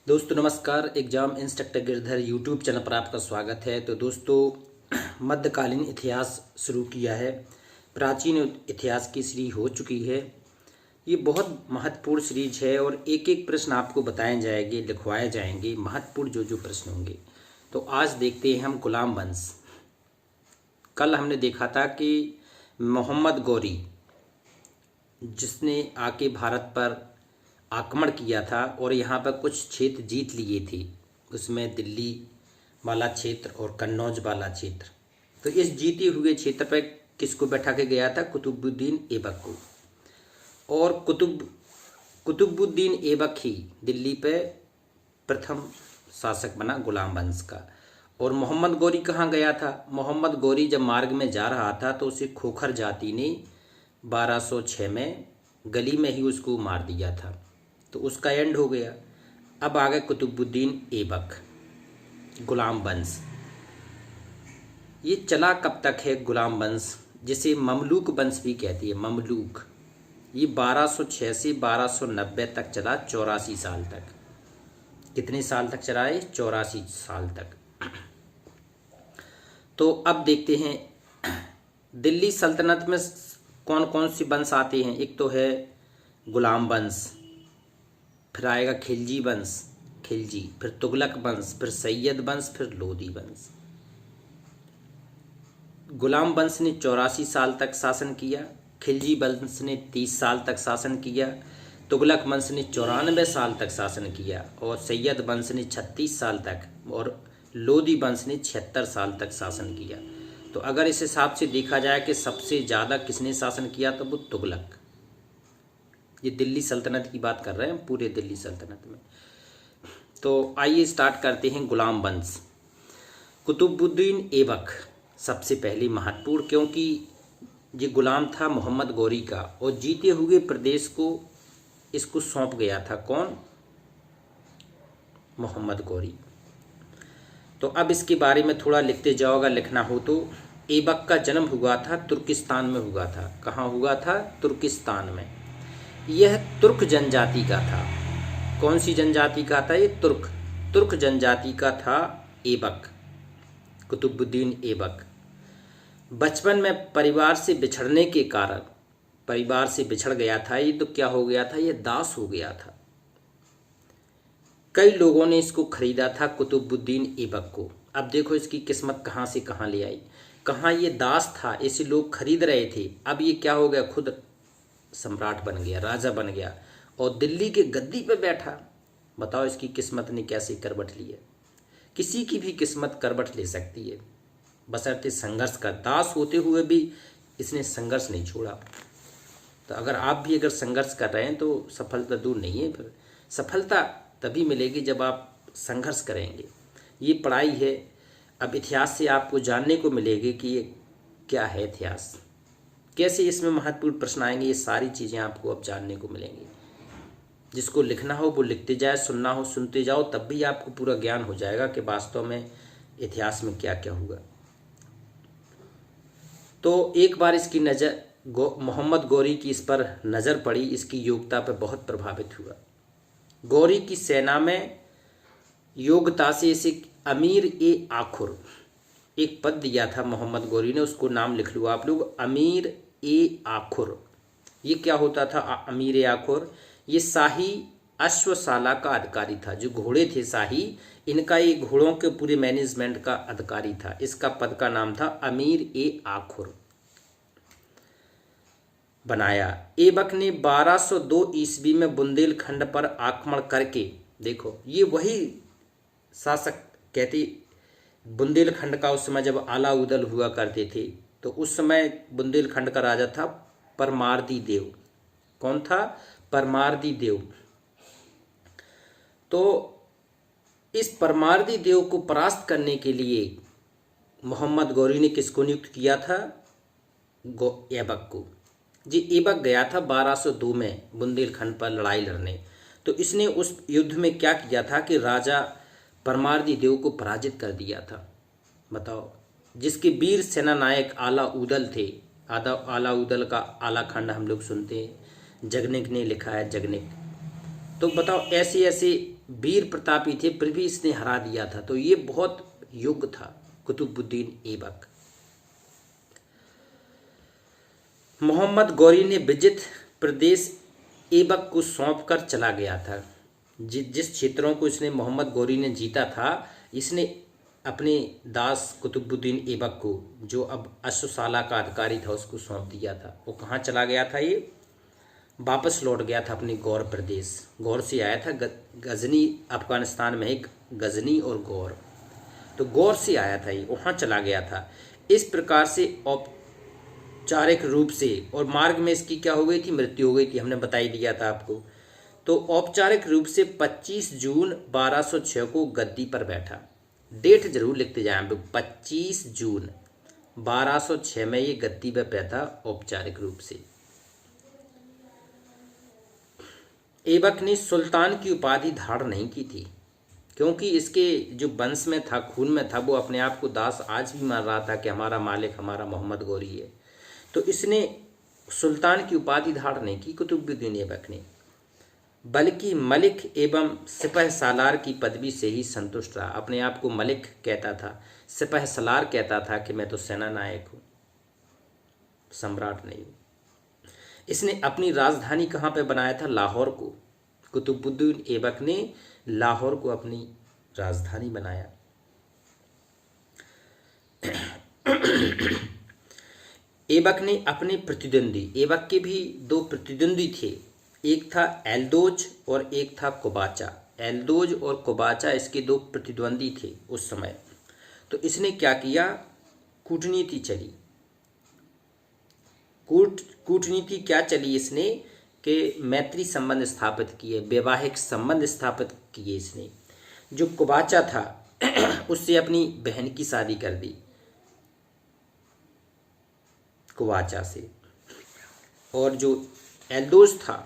दोस्तों नमस्कार। Exam instructor Girdhar YouTube channel पर आपका स्वागत है। तो दोस्तों मध्यकालीन इतिहास शुरू किया है। प्राचीन इतिहास की सीरीज हो चुकी है। ये बहुत महत्वपूर्ण सीरीज है और एक एक प्रश्न आपको बताए जाएंगे, लिखवाए जाएंगे, महत्वपूर्ण जो प्रश्न होंगे। तो आज देखते हैं हम गुलाम वंश। कल हमने देखा था कि मोहम्मद गौरी जिसने आके भारत पर आक्रमण किया था और यहाँ पर कुछ क्षेत्र जीत लिए थे, उसमें दिल्ली वाला क्षेत्र और कन्नौज वाला क्षेत्र। तो इस जीते हुए क्षेत्र पर किसको बैठा के गया था? कुतुबुद्दीन ऐबक को। और कुतुबुद्दीन ऐबक ही दिल्ली पे प्रथम शासक बना गुलाम वंश का। और मोहम्मद गौरी कहाँ गया था? मोहम्मद गौरी जब मार्ग में जा रहा था तो उसे खोखर जाति ने 1206 में गली में ही उसको मार दिया था। तो उसका एंड हो गया। अब आ गए कुतुबुद्दीन ऐबक, गुलाम वंश। ये चला कब तक है गुलाम वंश, जिसे ममलूक वंश भी कहती है। ममलूक ये 1206 से 1290 तक चला, 84 साल तक। कितने साल तक चला है? 84 साल तक। तो अब देखते हैं दिल्ली सल्तनत में कौन कौन सी वंश आते हैं। एक तो है गुलाम वंश, फिर आएगा खिलजी वंश, खिलजी, फिर तुगलक वंश, फिर सैयद वंश, फिर लोदी वंश। गुलाम वंश ने 84 साल तक शासन किया, खिलजी वंश ने 30 साल तक शासन किया, तुगलक वंश ने 94 साल तक शासन किया और सैयद वंश ने 36 साल तक और लोदी वंश ने 76 साल तक शासन किया। तो अगर इस हिसाब से देखा जाए कि सबसे ज़्यादा किसने शासन किया तो वो तुगलक। ये दिल्ली सल्तनत की बात कर रहे हैं, पूरे दिल्ली सल्तनत में। तो आइए स्टार्ट करते हैं गुलाम वंश। कुतुबुद्दीन ऐबक सबसे पहले महत्वपूर्ण, क्योंकि ये गुलाम था मोहम्मद गौरी का और जीते हुए प्रदेश को इसको सौंप गया था। कौन? मोहम्मद गौरी। तो अब इसके बारे में थोड़ा लिखते जाओ, अगर लिखना हो तो। ऐबक का जन्म हुआ था तुर्किस्तान में हुआ था। कहाँ हुआ था? तुर्किस्तान में। यह तुर्क जनजाति का था। कौन सी जनजाति का था? ये तुर्क जनजाति का था ऐबक, कुतुबुद्दीन ऐबक। बचपन में परिवार से बिछड़ने के कारण परिवार से बिछड़ गया था ये। तो क्या हो गया था? ये दास हो गया था। कई लोगों ने इसको खरीदा था, कुतुबुद्दीन ऐबक को। अब देखो इसकी किस्मत कहाँ से कहाँ ले आई। कहाँ ये दास था, ऐसे लोग खरीद रहे थे। अब ये क्या हो गया? खुद सम्राट बन गया, राजा बन गया और दिल्ली के गद्दी पे बैठा। बताओ इसकी किस्मत ने कैसे करवट ली है। किसी की भी किस्मत करवट ले सकती है, बशर्ते संघर्ष का। दास होते हुए भी इसने संघर्ष नहीं छोड़ा। तो अगर आप भी अगर संघर्ष कर रहे हैं तो सफलता दूर नहीं है। फिर सफलता तभी मिलेगी जब आप संघर्ष करेंगे। ये पढ़ाई है। अब इतिहास से आपको जानने को मिलेगी कि ये क्या है इतिहास, कैसे इसमें महत्वपूर्ण प्रश्न आएंगे। ये सारी चीज़ें आपको अब जानने को मिलेंगी। जिसको लिखना हो वो लिखते जाए, सुनना हो सुनते जाओ, तब भी आपको पूरा ज्ञान हो जाएगा कि वास्तव में इतिहास में क्या क्या हुआ। तो एक बार इसकी नज़र मोहम्मद गौरी की इस पर नज़र पड़ी, इसकी योग्यता पर बहुत प्रभावित हुआ। गौरी की सेना में योग्यता से इसे अमीर ए आखुर एक पद दिया था मोहम्मद गौरी ने। उसको नाम लिख लो आप लोग, अमीर ए आखुर। ये क्या होता था अमीर ए आखुर? ये शाही अश्वशाला का अधिकारी था। जो घोड़े थे शाही, इनका ये घोड़ों के पूरे मैनेजमेंट का अधिकारी था। इसका पद का नाम था अमीर ए आखुर बनाया। ऐबक ने 1202 ईस्वी में बुंदेलखंड पर आक्रमण करके, देखो ये वही शासक कहते, बुंदेलखंड का उस समय जब आला उदल हुआ करते थे तो उस समय बुंदेलखंड का राजा था परमार्दी देव। कौन था? परमार्दी देव। तो इस परमार्दी देव को परास्त करने के लिए मोहम्मद गौरी ने किसको नियुक्त किया था? ऐबक को। जी ऐबक गया था 1202 में बुंदेलखंड पर लड़ाई लड़ने। तो इसने उस युद्ध में क्या किया था कि राजा परमार्दी देव को पराजित कर दिया था। बताओ, जिसके वीर सेना नायक आला उदल थे। आला उदल का आला खंड हम लोग सुनते हैं, जगनिक ने लिखा है, जगनिक। तो बताओ ऐसे ऐसे वीर प्रतापी थे, फिर भी इसने हरा दिया था। तो ये बहुत योग्य था कुतुबुद्दीन ऐबक। मोहम्मद गौरी ने विजित प्रदेश ऐबक को सौंप कर चला गया था। जिस क्षेत्रों को इसने मोहम्मद गौरी ने जीता था, इसने अपने दास कुतुबुद्दीन ऐबक को, जो अब अश्वशाला का अधिकारी था, उसको सौंप दिया था। वो कहाँ चला गया था? ये वापस लौट गया था अपने गौर प्रदेश। गौर से आया था, गजनी अफगानिस्तान में एक गजनी और गौर, तो गौर से आया था ये, वहाँ चला गया था। इस प्रकार से औपचारिक रूप से, और मार्ग में इसकी क्या हो गई थी? मृत्यु हो गई थी, हमने बता ही दिया था आपको। तो औपचारिक रूप से 25 जून 1206 को गद्दी पर बैठा। डेट जरूर लिखते जाएं आप लोग, 25 जून 1206 में ये गद्दी पर बैठा औपचारिक रूप से। ऐबक ने सुल्तान की उपाधि धारण नहीं की थी, क्योंकि इसके जो वंश में था, खून में था, वो अपने आप को दास आज भी मान रहा था कि हमारा मालिक हमारा मोहम्मद गौरी है। तो इसने सुल्तान की उपाधि धारण नहीं की कुतुबुद्दीन ऐबक ने, बल्कि मलिक एवं सिपह सालार की पदवी से ही संतुष्ट रहा। अपने आप को मलिक कहता था, सिपह सालार कहता था कि मैं तो सेना नायक हूँ, सम्राट नहीं हूँ। इसने अपनी राजधानी कहाँ पे बनाया था? लाहौर को। कुतुबुद्दीन ऐबक ने लाहौर को अपनी राजधानी बनाया। ऐबक ने अपने प्रतिद्वंदी, ऐबक के भी दो प्रतिद्वंदी थे, एक था एल्दोज और एक था कुबाचा। एल्दोज और कुबाचा इसके दो प्रतिद्वंदी थे उस समय। तो इसने क्या किया? कूटनीति चली। कूटनीति क्या चली इसने? कि मैत्री संबंध स्थापित किए, वैवाहिक संबंध स्थापित किए इसने। जो कुबाचा था उससे अपनी बहन की शादी कर दी, कुबाचा से। और जो एल्दोज था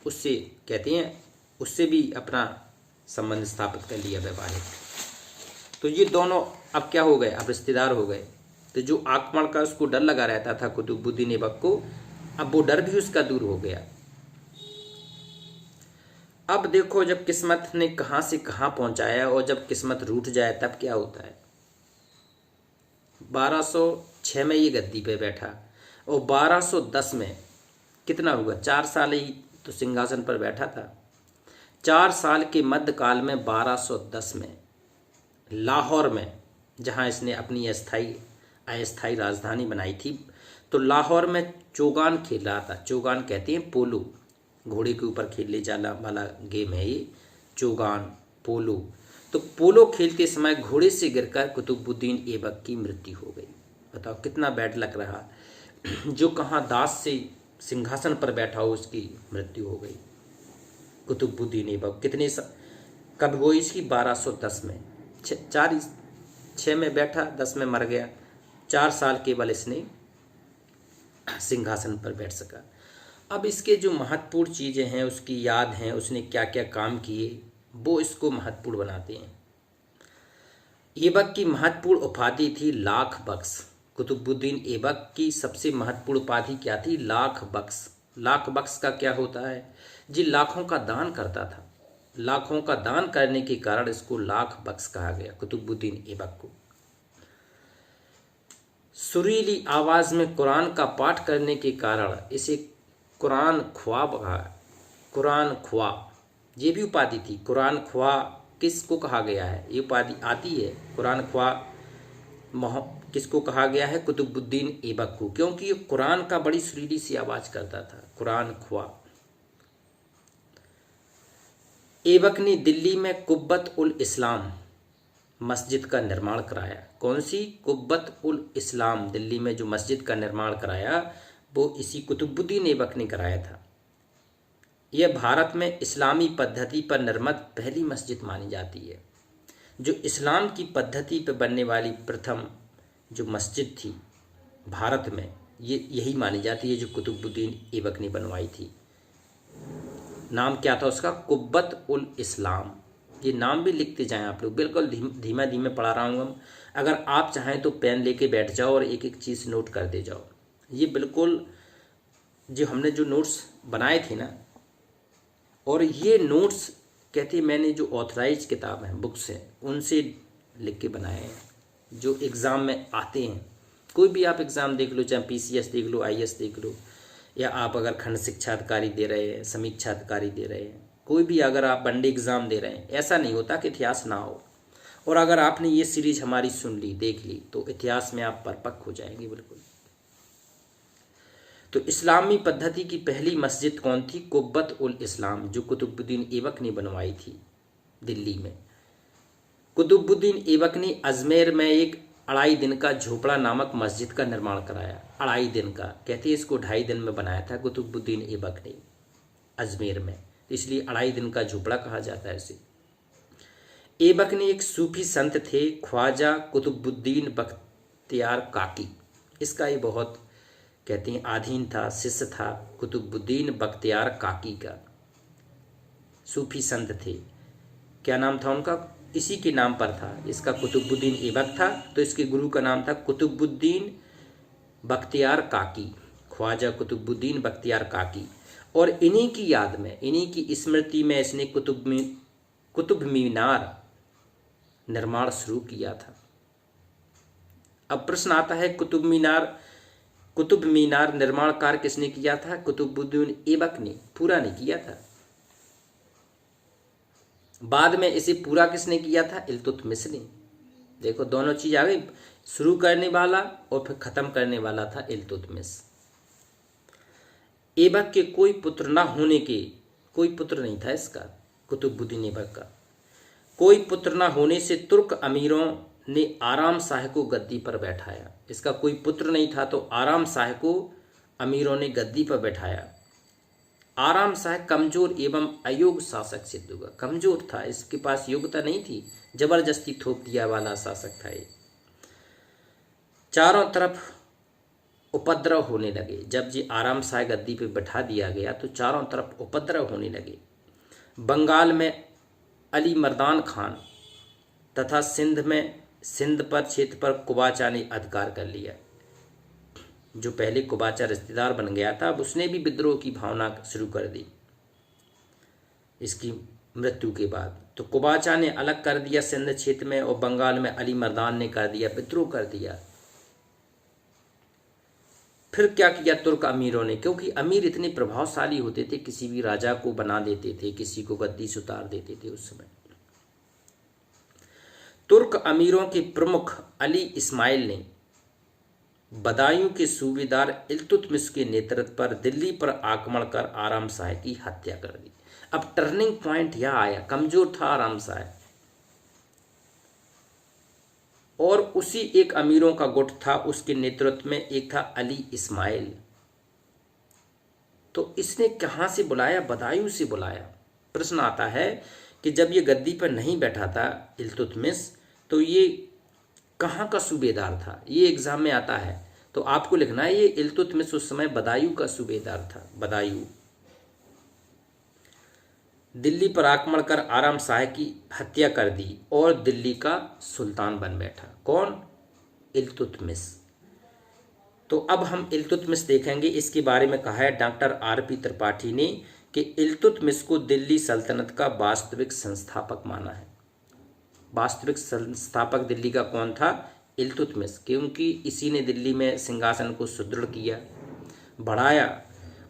उससे, कहते हैं, उससे भी अपना संबंध स्थापित कर लिया वैवाहिक। तो ये दोनों अब क्या हो गए? अब रिश्तेदार हो गए। तो जो आक्रमण का उसको डर लगा रहता था कुतुबुद्दीन ऐबक को, अब वो डर भी उसका दूर हो गया। अब देखो, जब किस्मत ने कहाँ से कहाँ पहुँचाया, और जब किस्मत रूठ जाए तब क्या होता है। 1206 में ये गद्दी पे बैठा, और 1210 में कितना हुआ? 4 साल ही तो सिंहासन पर बैठा था। 4 साल के मध्यकाल में 1210 में लाहौर में, जहाँ इसने अपनी अस्थायी राजधानी बनाई थी, तो लाहौर में चौगान खेल रहा था। चौगान कहते हैं पोलो, घोड़े के ऊपर खेलने जाने वाला गेम है ये, चौगान, पोलो। तो पोलो खेलते समय घोड़े से गिरकर कुतुबुद्दीन ऐबक की मृत्यु हो गई। बताओ कितना बैड लग रहा। जो कहाँ दास से सिंहासन पर बैठा हो, उसकी मृत्यु हो गई। कुतुबुद्दीन ऐबक कब हुई इसकी? 1210 में। 6 में बैठा, 10 में मर गया। 4 साल केवल इसने सिंहासन पर बैठ सका। अब इसके जो महत्वपूर्ण चीज़ें हैं, उसकी याद हैं, उसने क्या क्या काम किए, वो इसको महत्वपूर्ण बनाते हैं। ऐबक की महत्वपूर्ण उपाधि थी लाख बख्श। कुतुबुद्दीन ऐबक की सबसे महत्वपूर्ण उपाधि क्या थी? लाख बख्श। लाख बख्श का क्या होता है जी? लाखों का दान करता था। लाखों का दान करने के कारण इसको लाख बख्श कहा गया, कुतुबुद्दीन ऐबक को। सुरीली आवाज में कुरान का पाठ करने के कारण इसे कुरान ख्वा कहा। कुरान ख्वा ये भी उपाधि थी। कुरान ख्वा किसको कहा गया है? ये उपाधि आती है। कुरान ख्वा किसको कहा गया है? कुतुबुद्दीन ऐबक को, क्योंकि ये कुरान का बड़ी सुरीली सी आवाज करता था। कुरान ख्वा। ऐबक ने दिल्ली में कुब्बत उल इस्लाम मस्जिद का निर्माण कराया। कौन सी? कुब्बत उल इस्लाम। दिल्ली में जो मस्जिद का निर्माण कराया वो इसी कुतुबुद्दीन ऐबक ने कराया था। यह भारत में इस्लामी पद्धति पर निर्मित पहली मस्जिद मानी जाती है। जो इस्लाम की पद्धति पर बनने वाली प्रथम जो मस्जिद थी भारत में, ये यही मानी जाती है जो कुतुबुद्दीन ऐबक ने बनवाई थी। नाम क्या था उसका? कुब्बत उल इस्लाम। ये नाम भी लिखते जाएं आप लोग, बिल्कुल धीमे धीमे पढ़ा रहा हूँ हम। अगर आप चाहें तो पेन लेके बैठ जाओ और एक एक चीज़ नोट कर दे जाओ। ये बिल्कुल जो हमने जो नोट्स बनाए थे ना, और ये नोट्स कहती है मैंने जो ऑथराइज किताब हैं, बुक्स हैं, उनसे लिख के बनाए हैं, जो एग्ज़ाम में आते हैं। कोई भी आप एग्ज़ाम देख लो, चाहे PCS देख लो, IAS देख लो, या आप अगर खंड शिक्षा अधिकारी दे रहे हैं, समीक्षा अधिकारी दे रहे हैं, कोई भी अगर आप वनडे एग्ज़ाम दे रहे हैं, ऐसा नहीं होता कि इतिहास ना हो। और अगर आपने ये सीरीज हमारी सुन ली, देख ली, तो इतिहास में आप परपक्व हो जाएंगे बिल्कुल। तो इस्लामी पद्धति की पहली मस्जिद कौन थी? कुब्बत उल इस्लाम, जो कुतुबुद्दीन ऐबक ने बनवाई थी दिल्ली में। कुतुबुद्दीन ऐबक ने अजमेर में एक 2.5 दिन का झोपड़ा नामक मस्जिद का निर्माण कराया। 2.5 दिन का, कहते हैं इसको 2.5 दिन में बनाया था कुतुबुद्दीन ऐबक ने अजमेर में, इसलिए 2.5 दिन का झोपड़ा कहा जाता है इसे। ऐबक ने एक सूफी संत थे, ख्वाजा कुतुबुद्दीन बख्तियार काकी। इसका ये बहुत कहते हैं अधीन था, शिष्य था कुतुबुद्दीन बख्तियार काकी का। सूफी संत थे, क्या नाम था उनका? इसी के नाम पर था, इसका कुतुबुद्दीन ऐबक था, तो इसके गुरु का नाम था कुतुबुद्दीन बख्तियार काकी, ख्वाजा कुतुबुद्दीन बख्तियार काकी। और इन्हीं की याद में, इन्हीं की स्मृति में इसने कुतुब मीनार निर्माण शुरू किया था। अब प्रश्न आता है, कुतुब मीनार निर्माण कार्य किसने किया था? कुतुबुद्दीन ऐबक ने, पूरा नहीं किया था। बाद में इसे पूरा किसने किया था? इल्तुतमिश ने। देखो दोनों चीज आ गई, शुरू करने वाला और फिर खत्म करने वाला था इल्तुतमिश। ऐबक के कोई पुत्र ना होने के, कोई पुत्र नहीं था इसका, कुतुबुद्दीन ऐबक का कोई पुत्र ना होने से तुर्क अमीरों ने आराम शाह को गद्दी पर बैठाया। इसका कोई पुत्र नहीं था, तो आराम शाह को अमीरों ने गद्दी पर बैठाया। आराम शाह कमजोर एवं अयोग्य शासक सिद्ध हुआ। कमजोर था, इसके पास योग्यता नहीं थी, जबरदस्ती थोप दिया वाला शासक था ये। चारों तरफ उपद्रव होने लगे। जब जी आराम शाह गद्दी पे बैठा दिया गया तो चारों तरफ उपद्रव होने लगे। बंगाल में अली मर्दान खान तथा सिंध पर क्षेत्र पर कुबाचा ने अधिकार कर लिया। जो पहले कुबाचा रिश्तेदार बन गया था, अब उसने भी विद्रोह की भावना शुरू कर दी इसकी मृत्यु के बाद। तो कुबाचा ने अलग कर दिया सिंध क्षेत्र में, और बंगाल में अली मर्दान ने कर दिया, विद्रोह कर दिया। फिर क्या किया तुर्क अमीरों ने? क्योंकि अमीर इतने प्रभावशाली होते थे, किसी भी राजा को बना देते थे, किसी को गद्दी से उतार देते थे उस समय। तुर्क अमीरों के प्रमुख अली इस्माइल ने बदायूं के सूबेदार इल्तुतमिश के नेतृत्व पर दिल्ली पर आक्रमण कर आराम शाह की हत्या कर दी। अब टर्निंग पॉइंट यह आया, कमजोर था आराम शाह, और उसी एक अमीरों का गुट था, उसके नेतृत्व में एक था अली इस्माइल। तो इसने कहां से बुलाया? बदायूं से बुलाया। प्रश्न आता है कि जब ये गद्दी पर नहीं बैठा था इल्तुतमिश, तो ये कहाँ का सूबेदार था? ये एग्जाम में आता है, तो आपको लिखना है ये इल्तुतमिश उस समय बदायूं का सूबेदार था। बदायूं दिल्ली पर आक्रमण कर आराम शाह की हत्या कर दी और दिल्ली का सुल्तान बन बैठा। कौन? इल्तुतमिश। तो अब हम इल्तुतमिश देखेंगे। इसके बारे में कहा है डॉक्टर RP त्रिपाठी ने कि इल्तुतमिश को दिल्ली सल्तनत का वास्तविक संस्थापक माना है। वास्तविक संस्थापक दिल्ली का कौन था? इल्तुतमिश, क्योंकि इसी ने दिल्ली में सिंहासन को सुदृढ़ किया, बढ़ाया।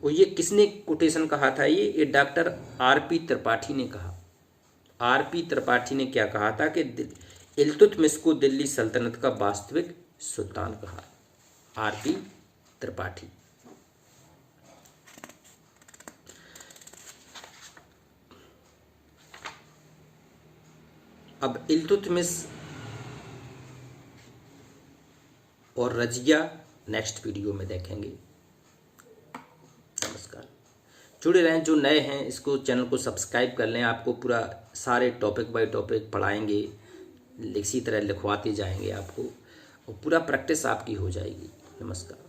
और ये किसने कोटेशन कहा था? ये डॉक्टर RP त्रिपाठी ने कहा। RP त्रिपाठी ने क्या कहा था कि इल्तुतमिश को दिल्ली सल्तनत का वास्तविक सुल्तान कहा। RP त्रिपाठी। अब इल्तुतमिश और रजिया नेक्स्ट वीडियो में देखेंगे। नमस्कार। जुड़े रहें, जो नए हैं इसको चैनल को सब्सक्राइब कर लें। आपको पूरा सारे टॉपिक बाय टॉपिक पढ़ाएंगे, इसी तरह लिखवाते जाएंगे आपको, और पूरा प्रैक्टिस आपकी हो जाएगी। नमस्कार।